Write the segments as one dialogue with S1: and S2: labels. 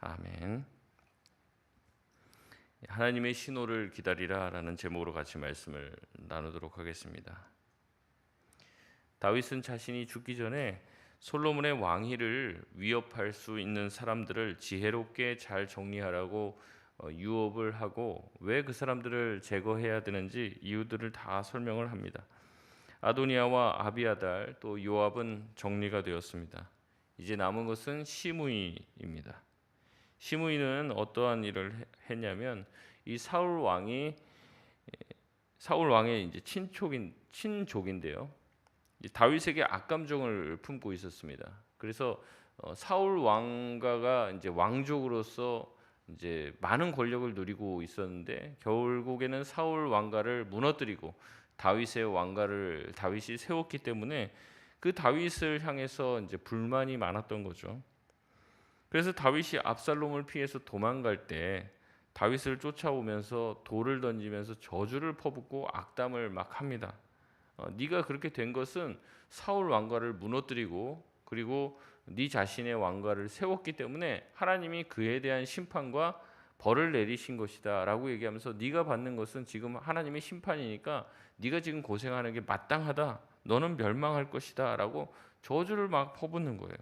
S1: 아멘. 하나님의 신호를 기다리라라는 제목으로 같이 말씀을 나누도록 하겠습니다. 다윗은 자신이 죽기 전에 솔로몬의 왕위를 위협할 수 있는 사람들을 지혜롭게 잘 정리하라고 유업을 하고 왜 그 사람들을 제거해야 되는지 이유들을 다 설명을 합니다. 아도니아와 아비아달 또 요압은 정리가 되었습니다. 이제 남은 것은 시므이입니다. 시므이는 어떠한 일을 했냐면 이 사울 왕의 이제 친족인데요. 다윗에게 악감정을 품고 있었습니다. 그래서 사울 왕가가 이제 왕족으로서 이제 많은 권력을 누리고 있었는데 결국에는 사울 왕가를 무너뜨리고 다윗의 왕가를 다윗이 세웠기 때문에 그 다윗을 향해서 이제 불만이 많았던 거죠. 그래서 다윗이 압살롬을 피해서 도망갈 때 다윗을 쫓아오면서 돌을 던지면서 저주를 퍼붓고 악담을 막 합니다. 네가 그렇게 된 것은 사울 왕가를 무너뜨리고 그리고 네 자신의 왕가를 세웠기 때문에 하나님이 그에 대한 심판과 벌을 내리신 것이다라고 얘기하면서 네가 받는 것은 지금 하나님의 심판이니까 네가 지금 고생하는 게 마땅하다. 너는 멸망할 것이다라고 저주를 막 퍼붓는 거예요.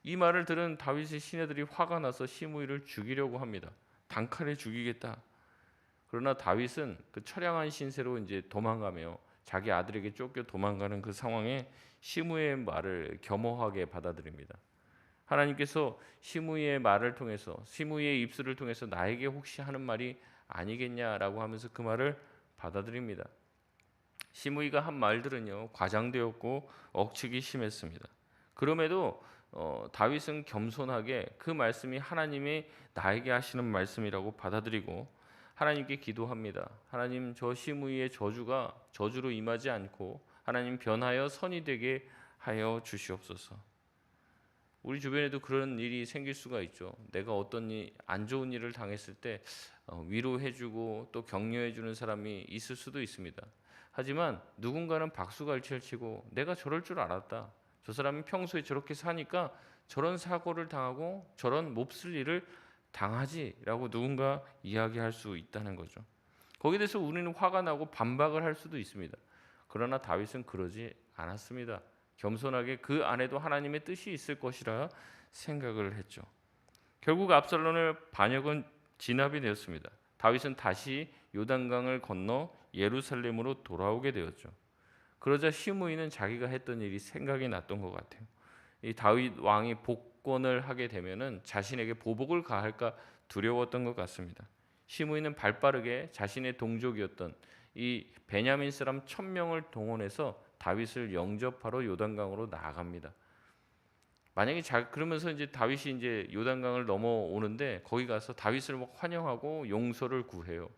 S1: 이 말을 들은 다윗의 시내들이 화가 나서 시므이를 죽이려고 합니다. 단칼에 죽이겠다. 그러나 다윗은 그 처량한 신세로 이제 도망가며 자기 아들에게 쫓겨 도망가는 그 상황에 시므이의 말을 겸허하게 받아들입니다. 하나님께서 시므이의 말을 통해서 시므이의 입술을 통해서 나에게 혹시 하는 말이 아니겠냐라고 하면서 그 말을 받아들입니다. 시므이가 한 말들은요 과장되었고 억측이 심했습니다. 그럼에도 다윗은 겸손하게 그 말씀이 하나님이 나에게 하시는 말씀이라고 받아들이고 하나님께 기도합니다. 하나님 저 시므이의 저주가 저주로 임하지 않고 하나님 변하여 선이 되게 하여 주시옵소서. 우리 주변에도 그런 일이 생길 수가 있죠. 내가 어떤 안 좋은 일을 당했을 때 위로해주고 또 격려해주는 사람이 있을 수도 있습니다. 하지만 누군가는 박수갈채를 치고 내가 저럴 줄 알았다. 저 사람이 평소에 저렇게 사니까 저런 사고를 당하고 저런 몹쓸 일을 당하지라고 누군가 이야기할 수 있다는 거죠. 거기에 대해서 우리는 화가 나고 반박을 할 수도 있습니다. 그러나 다윗은 그러지 않았습니다. 겸손하게 그 안에도 하나님의 뜻이 있을 것이라 생각을 했죠. 결국 압살롬의 반역은 진압이 되었습니다. 다윗은 다시 요단강을 건너 예루살렘으로 돌아오게 되었죠. 그러자 시므이는 자기가 했던 일이 생각이 났던 것 같아요. 이 다윗 왕이 복권을 하게 되면은 자신에게 보복을 가할까 두려웠던 것 같습니다. 시므이는 발빠르게 자신의 동족이었던 이 베냐민 사람 1000명을 동원해서 다윗을 영접하러 요단강으로 나아갑니다. 만약에 그러면서 이제 다윗이 이제 요단강을 넘어오는데 거기 가서 다윗을 막 환영하고 용서를 구해요.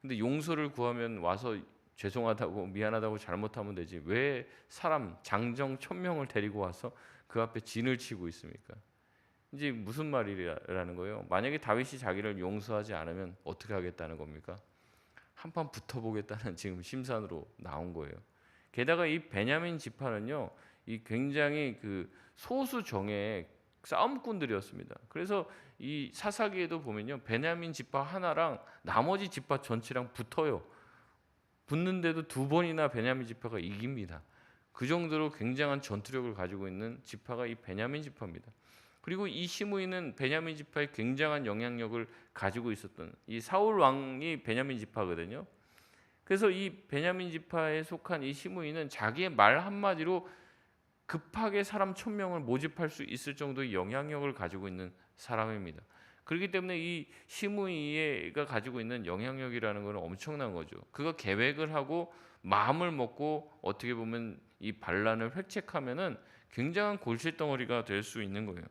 S1: 근데 용서를 구하면 와서 죄송하다고 미안하다고 잘못하면 되지 왜 사람 장정 1000명을 데리고 와서 그 앞에 진을 치고 있습니까? 이제 무슨 말이라는 거예요? 만약에 다윗이 자기를 용서하지 않으면 어떻게 하겠다는 겁니까? 한판 붙어보겠다는 지금 심산으로 나온 거예요. 게다가 이 베냐민 지파는요, 이 굉장히 그 소수 정예의 싸움꾼들이었습니다. 그래서 이 사사기에도 보면요, 베냐민 지파 하나랑 나머지 지파 전체랑 붙어요. 붙는데도 2번이나 베냐민 지파가 이깁니다. 그 정도로 굉장한 전투력을 가지고 있는 지파가 이 베냐민 지파입니다. 그리고 이 시므이는 베냐민 지파에 굉장한 영향력을 가지고 있었던 이 사울 왕이 베냐민 지파거든요. 그래서 이 베냐민 지파에 속한 이 시므이는 자기의 말 한마디로 급하게 사람 1000명을 모집할 수 있을 정도의 영향력을 가지고 있는 사람입니다. 그렇기 때문에 이 시므이가 가지고 있는 영향력이라는 것은 엄청난 거죠. 그가 계획을 하고 마음을 먹고 어떻게 보면 이 반란을 획책하면은 굉장한 골칫덩어리가 될 수 있는 거예요.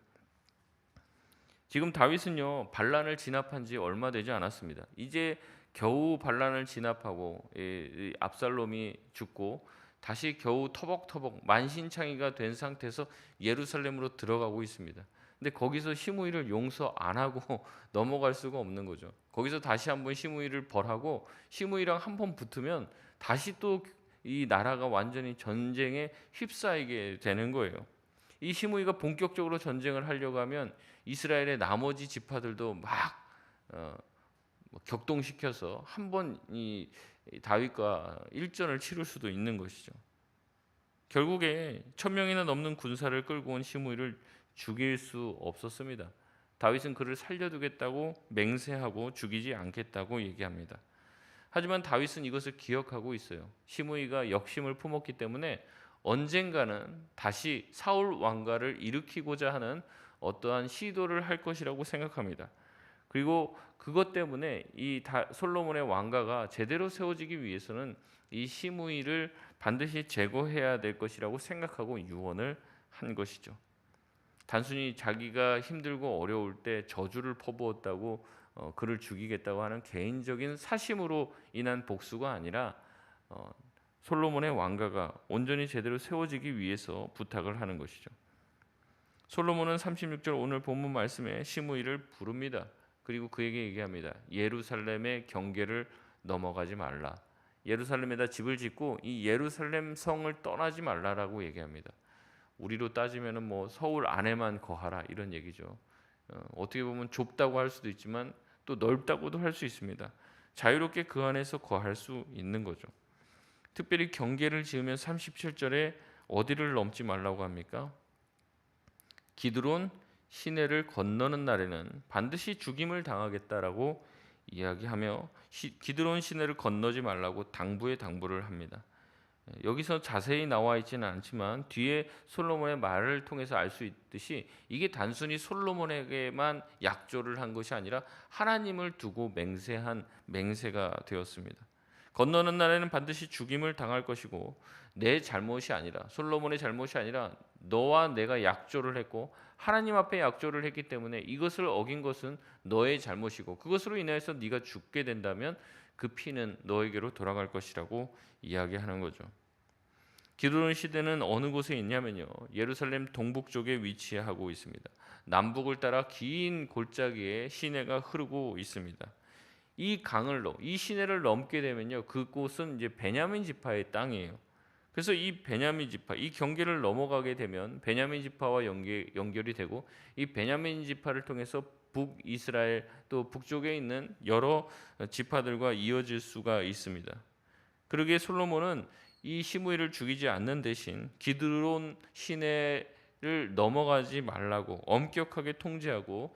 S1: 지금 다윗은요 반란을 진압한 지 얼마 되지 않았습니다. 이제 겨우 반란을 진압하고 이 압살롬이 죽고 다시 겨우 터벅터벅 만신창이가 된 상태에서 예루살렘으로 들어가고 있습니다. 근데 거기서 시므이를 용서 안 하고 넘어갈 수가 없는 거죠. 거기서 다시 한번 시므이를 벌하고 시므이랑 한번 붙으면 다시 또 이 나라가 완전히 전쟁에 휩싸이게 되는 거예요. 이 시므이가 본격적으로 전쟁을 하려고 하면 이스라엘의 나머지 지파들도 막 격동시켜서 한 번 이 다윗과 일전을 치를 수도 있는 것이죠. 결국에 1000명이나 넘는 군사를 끌고 온 시므이를 죽일 수 없었습니다. 다윗은 그를 살려두겠다고 맹세하고 죽이지 않겠다고 얘기합니다. 하지만 다윗은 이것을 기억하고 있어요. 시므이가 역심을 품었기 때문에 언젠가는 다시 사울 왕가를 일으키고자 하는 어떠한 시도를 할 것이라고 생각합니다. 그리고 그것 때문에 이 솔로몬의 왕가가 제대로 세워지기 위해서는 이 시므이를 반드시 제거해야 될 것이라고 생각하고 유언을 한 것이죠. 단순히 자기가 힘들고 어려울 때 저주를 퍼부었다고 그를 죽이겠다고 하는 개인적인 사심으로 인한 복수가 아니라 솔로몬의 왕가가 온전히 제대로 세워지기 위해서 부탁을 하는 것이죠. 솔로몬은 36절 오늘 본문 말씀에 시므이를 부릅니다. 그리고 그에게 얘기합니다. 예루살렘의 경계를 넘어가지 말라. 예루살렘에다 집을 짓고 이 예루살렘 성을 떠나지 말라라고 얘기합니다. 우리로 따지면은 뭐 서울 안에만 거하라 이런 얘기죠. 어떻게 보면 좁다고 할 수도 있지만 또 넓다고도 할 수 있습니다. 자유롭게 그 안에서 거할 수 있는 거죠. 특별히 경계를 지으면 37절에 어디를 넘지 말라고 합니까? 기드론 시내를 건너는 날에는 반드시 죽임을 당하겠다라고 이야기하며 기드론 시내를 건너지 말라고 당부에 당부를 합니다. 여기서 자세히 나와 있지는 않지만 뒤에 솔로몬의 말을 통해서 알 수 있듯이 이게 단순히 솔로몬에게만 약조를 한 것이 아니라 하나님을 두고 맹세한 맹세가 되었습니다. 건너는 날에는 반드시 죽임을 당할 것이고 내 잘못이 아니라 솔로몬의 잘못이 아니라 너와 내가 약조를 했고 하나님 앞에 약조를 했기 때문에 이것을 어긴 것은 너의 잘못이고 그것으로 인해서 네가 죽게 된다면 그 피는 너에게로 돌아갈 것이라고 이야기하는 거죠. 기드론 시대는 어느 곳에 있냐면요. 예루살렘 동북쪽에 위치하고 있습니다. 남북을 따라 긴 골짜기에 시내가 흐르고 있습니다. 이 시내를 넘게 되면요. 그곳은 이제 베냐민 지파의 땅이에요. 그래서 이 베냐민 지파, 이 경계를 넘어가게 되면 베냐민 지파와 연결이 되고 이 베냐민 지파를 통해서 북이스라엘 또 북쪽에 있는 여러 지파들과 이어질 수가 있습니다. 그러기에 솔로몬은 이 시므이를 죽이지 않는 대신 기드론 시내를 넘어가지 말라고 엄격하게 통제하고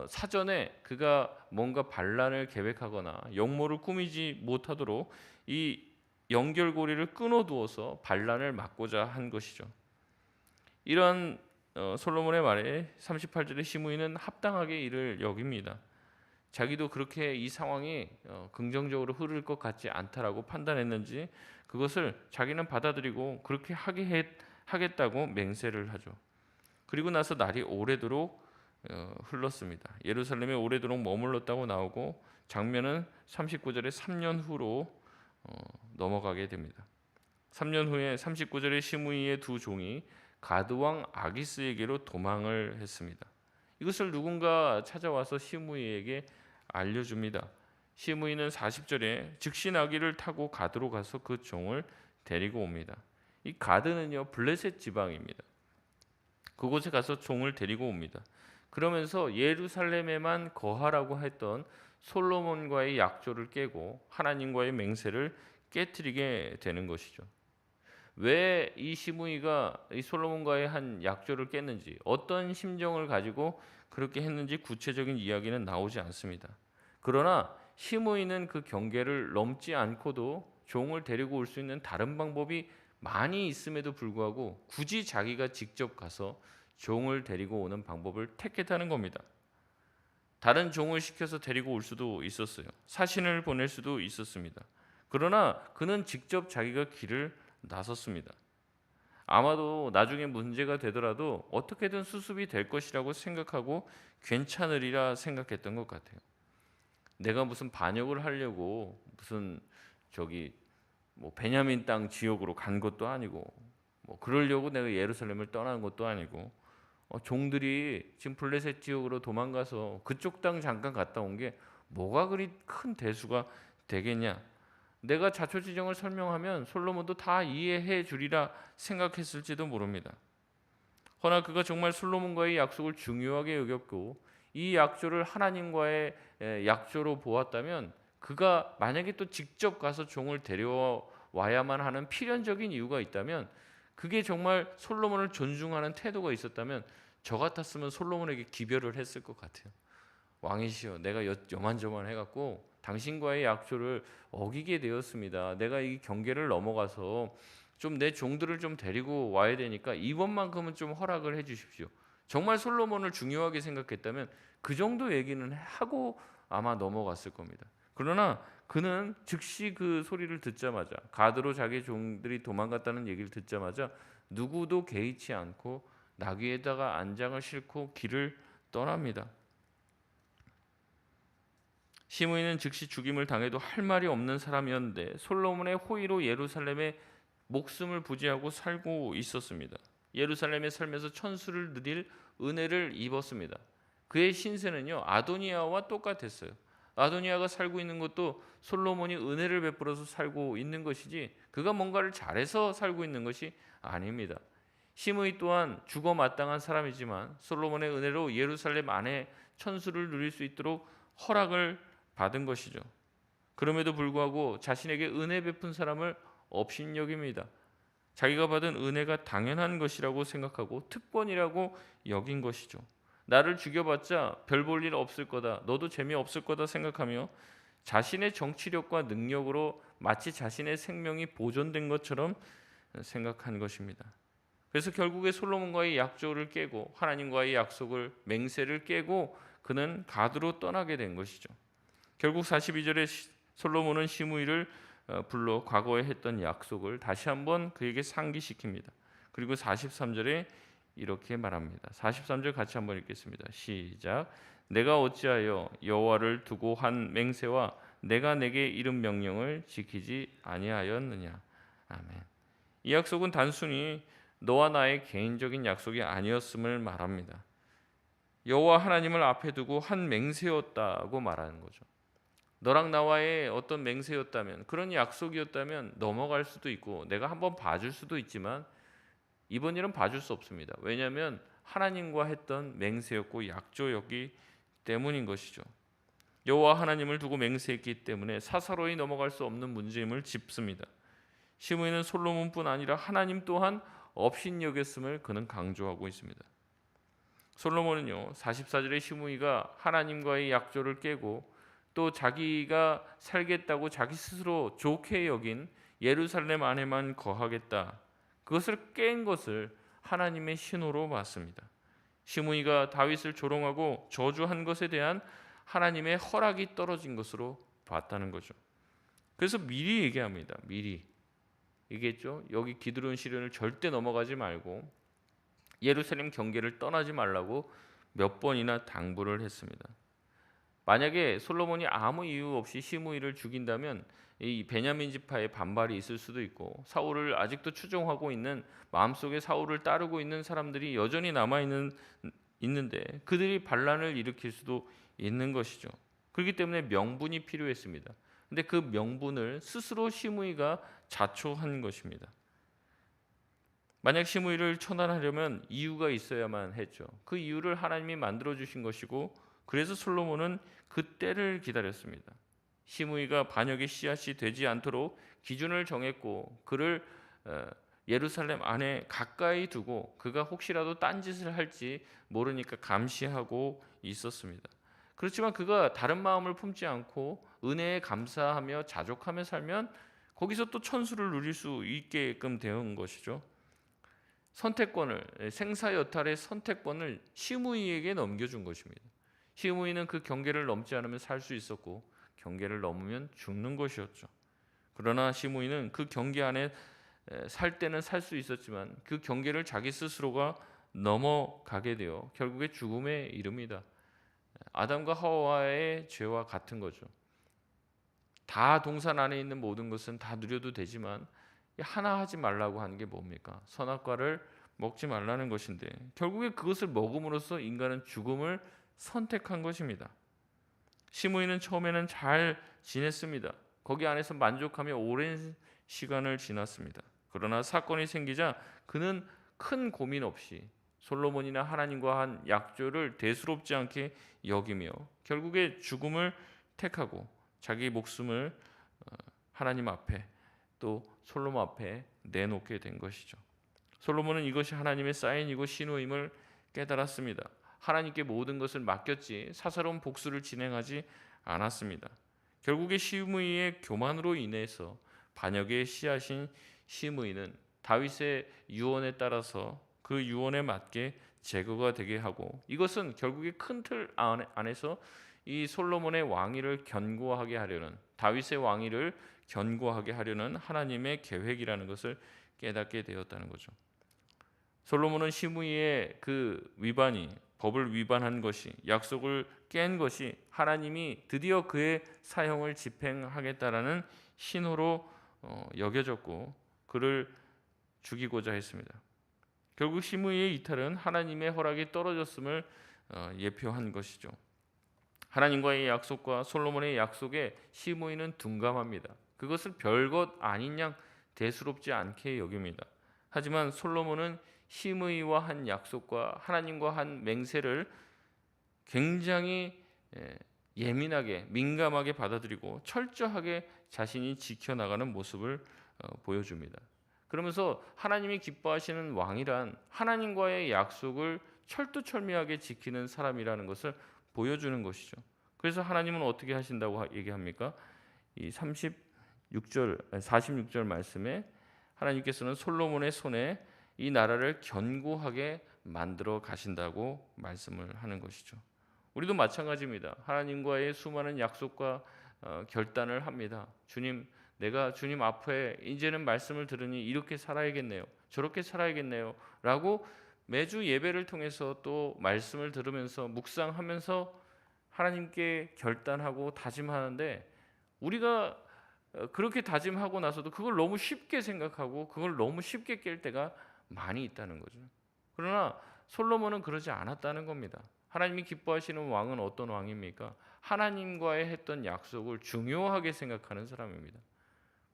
S1: 사전에 그가 뭔가 반란을 계획하거나 역모를 꾸미지 못하도록 이 연결고리를 끊어두어서 반란을 막고자 한 것이죠. 이러한 솔로몬의 말에 38절의 시므이는 합당하게 이를 여깁니다. 자기도 그렇게 이 상황이 긍정적으로 흐를 것 같지 않다라고 판단했는지 그것을 자기는 받아들이고 그렇게 하겠다고 맹세를 하죠. 그리고 나서 날이 오래도록 흘렀습니다. 예루살렘에 오래도록 머물렀다고 나오고 장면은 39절에 3년 후로 넘어가게 됩니다. 3년 후에 39절에 시므이의 두 종이 가드 왕 아기스에게로 도망을 했습니다. 이것을 누군가 찾아와서 시므이에게 알려줍니다. 시므이는 40절에 즉시 나귀를 타고 가드로 가서 그 종을 데리고 옵니다. 이 가드는요 블레셋 지방입니다. 그곳에 가서 종을 데리고 옵니다. 그러면서 예루살렘에만 거하라고 했던 솔로몬과의 약조를 깨고 하나님과의 맹세를 깨트리게 되는 것이죠. 왜 이 시므이가 이 솔로몬과의 한 약조를 깼는지 어떤 심정을 가지고 그렇게 했는지 구체적인 이야기는 나오지 않습니다. 그러나 시므이는 그 경계를 넘지 않고도 종을 데리고 올 수 있는 다른 방법이 많이 있음에도 불구하고 굳이 자기가 직접 가서 종을 데리고 오는 방법을 택했다는 겁니다. 다른 종을 시켜서 데리고 올 수도 있었어요. 사신을 보낼 수도 있었습니다. 그러나 그는 직접 자기가 길을 나섰습니다. 아마도 나중에 문제가 되더라도 어떻게든 수습이 될 것이라고 생각하고 괜찮으리라 생각했던 것 같아요. 내가 무슨 반역을 하려고 무슨 뭐 베냐민 땅 지역으로 간 것도 아니고 뭐 그러려고 내가 예루살렘을 떠난 것도 아니고 종들이 지금 블레셋 지역으로 도망가서 그쪽 땅 잠깐 갔다 온 게 뭐가 그리 큰 대수가 되겠냐. 내가 자초지종을 설명하면 솔로몬도 다 이해해 주리라 생각했을지도 모릅니다. 허나 그가 정말 솔로몬과의 약속을 중요하게 여겼고 이 약조를 하나님과의 약조로 보았다면 그가 만약에 또 직접 가서 종을 데려와야만 하는 필연적인 이유가 있다면 그게 정말 솔로몬을 존중하는 태도가 있었다면 저 같았으면 솔로몬에게 기별을 했을 것 같아요. 왕이시여, 내가 여만저만 해갖고 당신과의 약조를 어기게 되었습니다. 내가 이 경계를 넘어가서 좀 내 종들을 좀 데리고 와야 되니까 이번만큼은 좀 허락을 해주십시오. 정말 솔로몬을 중요하게 생각했다면 그 정도 얘기는 하고 아마 넘어갔을 겁니다. 그러나 그는 즉시 그 소리를 듣자마자, 가드로 자기 종들이 도망갔다는 얘기를 듣자마자 누구도 개의치 않고 나귀에다가 안장을 싣고 길을 떠납니다. 시므이는 즉시 죽임을 당해도 할 말이 없는 사람이었는데 솔로몬의 호의로 예루살렘에 목숨을 부지하고 살고 있었습니다. 예루살렘에 살면서 천수를 누릴 은혜를 입었습니다. 그의 신세는요 아도니아와 똑같았어요. 아도니아가 살고 있는 것도 솔로몬이 은혜를 베풀어서 살고 있는 것이지 그가 뭔가를 잘해서 살고 있는 것이 아닙니다. 시므이 또한 죽어 마땅한 사람이지만 솔로몬의 은혜로 예루살렘 안에 천수를 누릴 수 있도록 허락을 받은 것이죠. 그럼에도 불구하고 자신에게 은혜 베푼 사람을 업신여깁니다. 자기가 받은 은혜가 당연한 것이라고 생각하고 특권이라고 여긴 것이죠. 나를 죽여봤자 별 볼 일 없을 거다. 너도 재미없을 거다 생각하며 자신의 정치력과 능력으로 마치 자신의 생명이 보존된 것처럼 생각한 것입니다. 그래서 결국에 솔로몬과의 약조를 깨고 하나님과의 약속을 맹세를 깨고 그는 가드로 떠나게 된 것이죠. 결국 42절에 솔로몬은 시므이를 불러 과거에 했던 약속을 다시 한번 그에게 상기시킵니다. 그리고 43절에 이렇게 말합니다. 43절 같이 한번 읽겠습니다. 시작. 내가 어찌하여 여호와를 두고 한 맹세와 내가 내게 이른 명령을 지키지 아니하였느냐. 아멘. 이 약속은 단순히 너와 나의 개인적인 약속이 아니었음을 말합니다. 여호와 하나님을 앞에 두고 한 맹세였다고 말하는 거죠. 너랑 나와의 어떤 맹세였다면, 그런 약속이었다면 넘어갈 수도 있고 내가 한번 봐줄 수도 있지만 이번 일은 봐줄 수 없습니다. 왜냐하면 하나님과 했던 맹세였고 약조였기 때문인 것이죠. 여호와 하나님을 두고 맹세했기 때문에 사사로이 넘어갈 수 없는 문제임을 짚습니다. 시므이는 솔로몬뿐 아니라 하나님 또한 업신여겼음을 그는 강조하고 있습니다. 솔로몬은요 44절에 시므이가 하나님과의 약조를 깨고 또 자기가 살겠다고 자기 스스로 좋게 여긴 예루살렘 안에만 거하겠다. 그것을 깬 것을 하나님의 신호로 봤습니다. 시므이가 다윗을 조롱하고 저주한 것에 대한 하나님의 허락이 떨어진 것으로 봤다는 거죠. 그래서 미리 얘기합니다. 미리 얘기했죠. 여기 기드론 시련을 절대 넘어가지 말고 예루살렘 경계를 떠나지 말라고 몇 번이나 당부를 했습니다. 만약에 솔로몬이 아무 이유 없이 시므이를 죽인다면 이 베냐민 지파의 반발이 있을 수도 있고 사울을 아직도 추종하고 있는 마음속에 사울을 따르고 있는 사람들이 여전히 남아 있는데 그들이 반란을 일으킬 수도 있는 것이죠. 그렇기 때문에 명분이 필요했습니다. 근데 그 명분을 스스로 시므이가 자초한 것입니다. 만약 시므이를 처단하려면 이유가 있어야만 했죠. 그 이유를 하나님이 만들어 주신 것이고 그래서 솔로몬은 그 때를 기다렸습니다. 시므이가 반역의 씨앗이 되지 않도록 기준을 정했고 그를 예루살렘 안에 가까이 두고 그가 혹시라도 딴짓을 할지 모르니까 감시하고 있었습니다. 그렇지만 그가 다른 마음을 품지 않고 은혜에 감사하며 자족하며 살면 거기서 또 천수를 누릴 수 있게끔 되는 것이죠. 선택권을 생사여탈의 선택권을 시므이에게 넘겨준 것입니다. 시므이는 그 경계를 넘지 않으면 살 수 있었고 경계를 넘으면 죽는 것이었죠. 그러나 시므이는 그 경계 안에 살 때는 살 수 있었지만 그 경계를 자기 스스로가 넘어가게 되어 결국에 죽음에 이릅니다. 아담과 하와의 죄와 같은 거죠. 다 동산 안에 있는 모든 것은 다 누려도 되지만 하나 하지 말라고 하는 게 뭡니까? 선악과를 먹지 말라는 것인데 결국에 그것을 먹음으로써 인간은 죽음을 선택한 것입니다. 시므이는 처음에는 잘 지냈습니다. 거기 안에서 만족하며 오랜 시간을 지났습니다. 그러나 사건이 생기자 그는 큰 고민 없이 솔로몬이나 하나님과 한 약조를 대수롭지 않게 여기며 결국에 죽음을 택하고 자기 목숨을 하나님 앞에 또 솔로몬 앞에 내놓게 된 것이죠. 솔로몬은 이것이 하나님의 사인이고 신호임을 깨달았습니다. 하나님께 모든 것을 맡겼지 사사로운 복수를 진행하지 않았습니다. 결국에 시므이의 교만으로 인해서 반역의 씨앗인 시므이는 다윗의 유언에 따라서 그 유언에 맞게 제거가 되게 하고, 이것은 결국에 큰 틀 안에서 이 솔로몬의 왕위를 견고하게 하려는, 다윗의 왕위를 견고하게 하려는 하나님의 계획이라는 것을 깨닫게 되었다는 거죠. 솔로몬은 시므이의 그 위반이, 법을 위반한 것이, 약속을 깬 것이 하나님이 드디어 그의 사형을 집행하겠다라는 신호로 여겨졌고 그를 죽이고자 했습니다. 결국 시므이의 이탈은 하나님의 허락이 떨어졌음을 예표한 것이죠. 하나님과의 약속과 솔로몬의 약속에 시므이는 둔감합니다. 그것을 별것 아닌 양 대수롭지 않게 여깁니다. 하지만 솔로몬은 시므이와 한 약속과 하나님과 한 맹세를 굉장히 예민하게 민감하게 받아들이고 철저하게 자신이 지켜나가는 모습을 보여줍니다. 그러면서 하나님이 기뻐하시는 왕이란 하나님과의 약속을 철두철미하게 지키는 사람이라는 것을 보여주는 것이죠. 그래서 하나님은 어떻게 하신다고 얘기합니까? 이 46절 말씀에 하나님께서는 솔로몬의 손에 이 나라를 견고하게 만들어 가신다고 말씀을 하는 것이죠. 우리도 마찬가지입니다. 하나님과의 수많은 약속과 결단을 합니다. 주님, 내가 주님 앞에 이제는 말씀을 들으니 이렇게 살아야겠네요, 저렇게 살아야겠네요 라고 매주 예배를 통해서 또 말씀을 들으면서 묵상하면서 하나님께 결단하고 다짐하는데, 우리가 그렇게 다짐하고 나서도 그걸 너무 쉽게 생각하고 그걸 너무 쉽게 깰 때가 많이 있다는 거죠. 그러나 솔로몬은 그러지 않았다는 겁니다. 하나님이 기뻐하시는 왕은 어떤 왕입니까? 하나님과의 했던 약속을 중요하게 생각하는 사람입니다.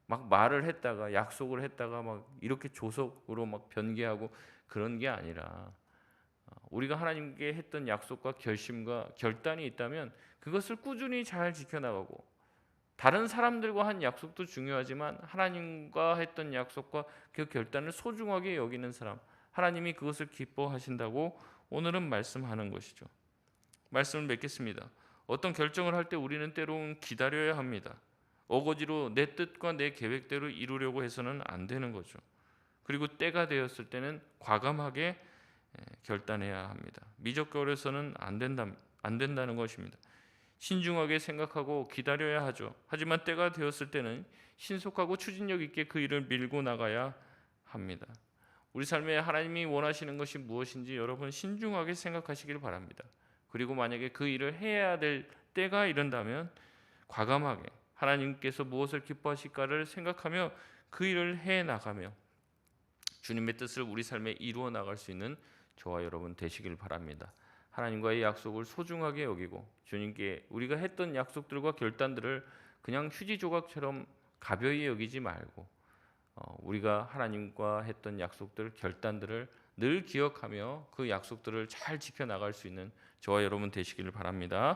S1: 막 말을 했다가 약속을 했다가 막 이렇게 조속으로 막 변개하고 그런 게 아니라, 우리가 하나님께 했던 약속과 결심과 결단이 있다면 그것을 꾸준히 잘 지켜나가고, 다른 사람들과 한 약속도 중요하지만 하나님과 했던 약속과 그 결단을 소중하게 여기는 사람, 하나님이 그것을 기뻐하신다고 오늘은 말씀하는 것이죠. 말씀을 맺겠습니다. 어떤 결정을 할 때 우리는 때로는 기다려야 합니다. 어거지로 내 뜻과 내 계획대로 이루려고 해서는 안 되는 거죠. 그리고 때가 되었을 때는 과감하게 결단해야 합니다. 미적거려서는 안 된다는 것입니다. 신중하게 생각하고 기다려야 하죠. 하지만 때가 되었을 때는 신속하고 추진력 있게 그 일을 밀고 나가야 합니다. 우리 삶에 하나님이 원하시는 것이 무엇인지 여러분 신중하게 생각하시길 바랍니다. 그리고 만약에 그 일을 해야 될 때가 이른다면 과감하게 하나님께서 무엇을 기뻐하실까를 생각하며 그 일을 해 나가며 주님의 뜻을 우리 삶에 이루어 나갈 수 있는 저와 여러분 되시길 바랍니다. 하나님과의 약속을 소중하게 여기고 주님께 우리가 했던 약속들과 결단들을 그냥 휴지 조각처럼 가벼이 여기지 말고 우리가 하나님과 했던 약속들, 결단들을 늘 기억하며 그 약속들을 잘 지켜나갈 수 있는 저와 여러분 되시기를 바랍니다.